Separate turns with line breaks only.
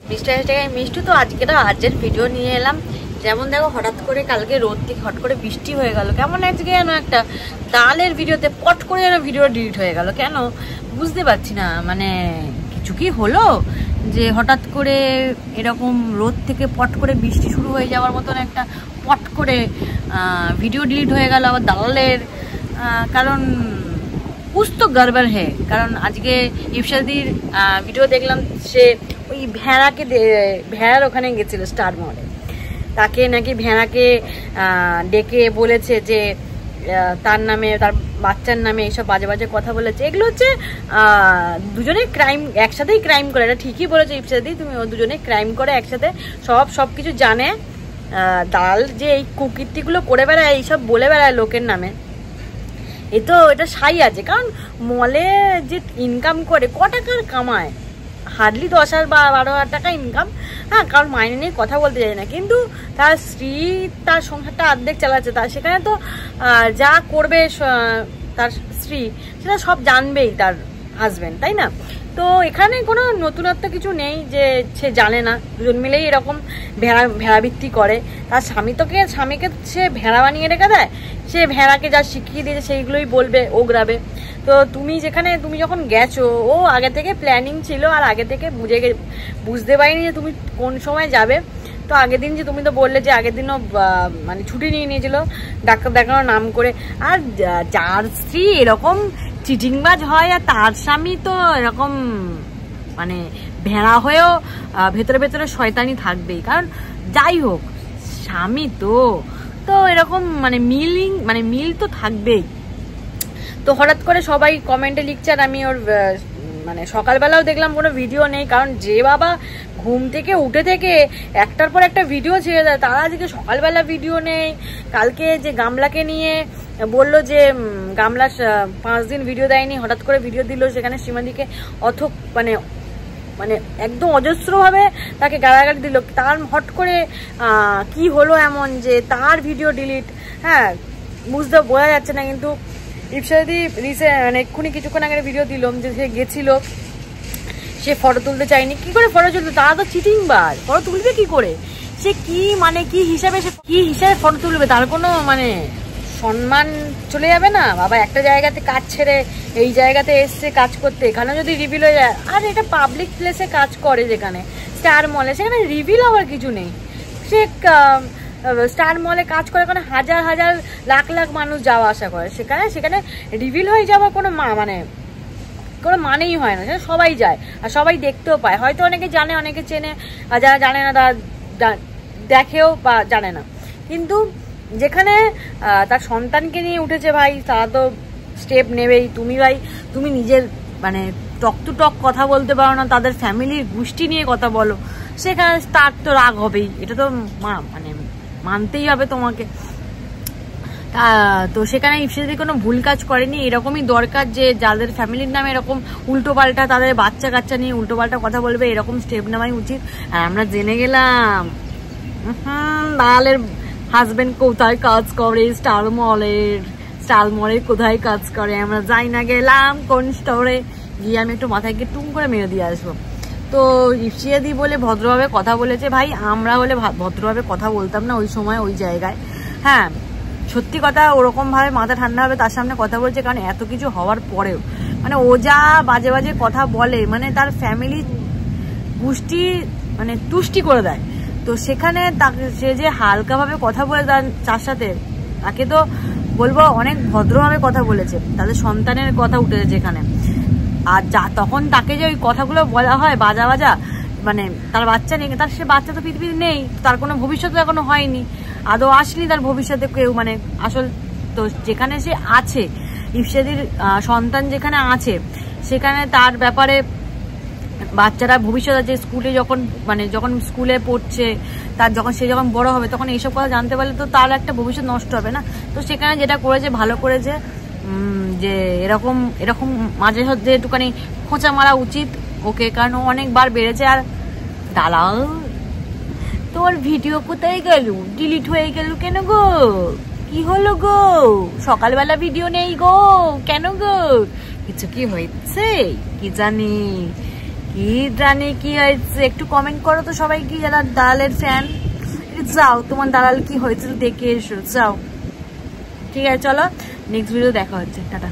মিষ্টি তো আজকে একটা আর্জেন্ট ভিডিও নিয়ে এলাম। যেমন দেখো হঠাৎ করে কালকে রোদ থেকে হট করে বৃষ্টি হয়ে গেল, কেমন আজকে যেন একটা ডালের ভিডিওতে পট করে যেন ভিডিও ডিলিট হয়ে গেল, কেন বুঝতে পারছি না। মানে কিছু কি হলো যে হঠাৎ করে এরকম রোদ থেকে পট করে বৃষ্টি শুরু হয়ে যাওয়ার মতন একটা পট করে ভিডিও ডিলিট হয়ে গেল আবার দালালের। কারণ কুছ তো গড়বড় হে। কারণ আজকে ইফশাদির ভিডিও দেখলাম, সে ওই ভেড়ার ওখানে গেছিল স্টার মলে, তাকে নাকি ভেড়াকে ডেকে বলেছে যে তার নামে তার বাচ্চার নামে এইসব বাজে বাজে কথা বলেছে। এগুলো হচ্ছে দুজনেই ক্রাইম, একসাথেই ক্রাইম করে। এটা ঠিকই বলেছে ইফশাদি, তুমি দুজনেই ক্রাইম করে একসাথে, সব কিছু জানে। দাল যে এই কুকীর্তিগুলো করে বেড়ায়, এইসব বলে বেড়ায় লোকের নামে, এটা সাই আছে। কারণ মলে যে ইনকাম করে ক টাকার কামায়, হার্ডলি 10,000 বা 12,000 টাকা ইনকাম। হ্যাঁ, কারণ মাইনে নিয়ে কথা বলতে যায় না, কিন্তু তার স্ত্রী তার সংসারটা অর্ধেক চালাচ্ছে। তার সেখানে তো যা করবে তার স্ত্রী সেটা সব জানবেই তার হাজবেন্ড, তাই না? তো এখানে কোনো নতুনত্ব কিছু নেই যে সে জানে না, দুজন মিলেই এরকম ভেড়াভিত্তি করে। তার স্বামীকে সে ভেড়া বানিয়ে রেখে দেয়, সে ভেড়াকে যা শিখিয়ে দিয়েছে সেইগুলোই বলবে, ওগরাবে। তো তুমি যখন গেছো, ও আগে থেকে প্ল্যানিং ছিল, আর আগে থেকে বুঝতে পারিনি যে তুমি কোন সময় যাবে। তো আগের দিন যে তুমি তো বললে যে আগের দিনও মানে ছুটি নিয়ে নিয়েছিল ডাক্তার দেখানোর নাম করে। আর যার স্ত্রী এরকম চিটিংবাজ হয় আর তার স্বামী তো এরকম মানে ভেড়া হয়েও ভেতরে ভেতরে শয়তানি থাকবেই। কারণ যাই হোক স্বামী তো এরকম মিল তো থাকবেই। তো হঠাৎ করে সবাই কমেন্টে লিখছে, আর আমি ওর মানে সকালবেলাও দেখলাম কোনো ভিডিও নেই। কারণ যে বাবা ঘুম থেকে উঠে থেকে একটার পর একটা ভিডিও ছেড়ে দেয়, তারা আজকে সকালবেলা ভিডিও নেই। কালকে যে গামলাকে নিয়ে বললো যে গামলা 5 দিন ভিডিও দেয়নি, হঠাৎ করে ভিডিও দিল, সেখানে শ্রীমতীকে মানে একদম অজস্রভাবে তাকে গালাগালি দিল। তার হট করে কি হলো এমন যে তার ভিডিও ডিলিট? হ্যাঁ, বোঝা যাচ্ছে না। কিন্তু ইফশাদি এক্ষুনি কিছুক্ষণ আগে ভিডিও দিলাম যে সে গেছিল, সে ফটো তুলতে চায়নি। কি করে ফটো তুলবে? তারা তো চিটিংবাজ, ফটো তুলবে কি করে? সে কি হিসাবে ফটো তুলবে? তার কোনো সম্মান চলে যাবে না? বাবা একটা জায়গাতে কাজ ছেড়ে এই জায়গাতে এসছে কাজ করতে, এখানে যদি রিভিল হয়ে যায়। আর এটা পাবলিক প্লেসে কাজ করে, যেখানে স্টার মলে, সেখানে রিভিল হওয়ার কিছু নেই। সে স্টার মলে কাজ করে, ওখানে হাজার হাজার লাখ লাখ মানুষ যাওয়া আসা করে, সেখানে রিভিল হয়ে যাওয়ার কোনো মানেই হয় না। সবাই যায় আর সবাই দেখতেও পায়। হয়তো অনেকে জানে, অনেকে চেনে, আর যারা জানে না তারা দেখেও বা জানে না। কিন্তু যেখানে তার সন্তানকে নিয়ে উঠেছে ভাই, তারা তো স্টেপ নেবেই। তুমি নিজের টক টু টক কথা বলতে পারো না, তাদের ফ্যামিলির গোষ্ঠী নিয়ে কথা বলো, সেখানে তার তো রাগ হবেই। এটা তো মানতেই হবে তোমাকে। তো সেখানে ইফশাদি কোনো ভুল কাজ করেনি। এরকমই দরকার যে যাদের ফ্যামিলির নামে এরকম উল্টোপাল্টা, তাদের বাচ্চা কাচ্চা নিয়ে উল্টোপাল্টা কথা বলবে, এরকম স্টেপ নেওয়াই উচিত। আর আমরা জেনে গেলাম দালালের হাজবেন্ড কোথায় কাজ করে, স্টার মলে কোথায় কাজ করে। আমরা যাই না, গেলাম কোন স্টোরে গিয়ে আমি একটু মাথায় গিয়ে টুম করে মেরে দিয়ে আসবো। তো ইফশাদি বলে ভদ্রভাবে কথা বলেছে। ভাই আমরা হলে ভদ্রভাবে কথা বলতাম না ওই সময় ওই জায়গায়। হ্যাঁ, সত্যি কথা, ওরকম ভাবে মাথা ঠান্ডা হবে তার সামনে কথা বলছে। কারণ এত কিছু হওয়ার পরেও ও যা বাজে বাজে কথা বলে, তার ফ্যামিলি গোষ্ঠী তুষ্টি করে দেয়। তো সেখানে সে যে হালকাভাবে কথা বলে তার সাথে, তাকে তো বলবো অনেক ভদ্রভাবে কথা বলেছে। তাদের সন্তানের কথা উঠেছে যেখানে, আর তখন তাকে যে ওই কথাগুলো বলা হয় বাজা তার বাচ্চা নেই, সে বাচ্চা তো পৃথিবীতে নেই, তার কোনো ভবিষ্যৎ এখনো হয়নি, আদৌ আসেনি তার ভবিষ্যতে কেউ আসল। তো যেখানে সে আছে, ইফশাদির সন্তান যেখানে আছে, সেখানে তার ব্যাপারে বাচ্চারা ভবিষ্যৎ আছে, স্কুলে যখন স্কুলে পড়ছে, সে যখন বড় হবে তখন এইসব কথা জানতে পারলে তো তার একটা ভবিষ্যৎ নষ্ট হবে না। তো সেখানে যেটা করেছে ভালো করেছে, যে এরকম মাঝে সাঝে একটুখানি খোঁচা মারা উচিত ওকে। কারণ ও অনেকবার বেড়েছে। আর দালাল, তোর ভিডিও কোথায় গেল? ডিলিট হয়ে গেল কেন গো? কি হলো গো? সকালবেলা ভিডিও নেই গো, কেন গো? কিছু কি হয়েছে কি জানি? রানী কি হয়েছে একটু কমেন্ট করো তো সবাই, কি যারা দালালের ফ্যান। যাও তোমার দালাল কি হয়েছিল দেখে এসো, যাও। ঠিক আছে চলো, নেক্সট ভিডিও দেখা হচ্ছে, টাটা।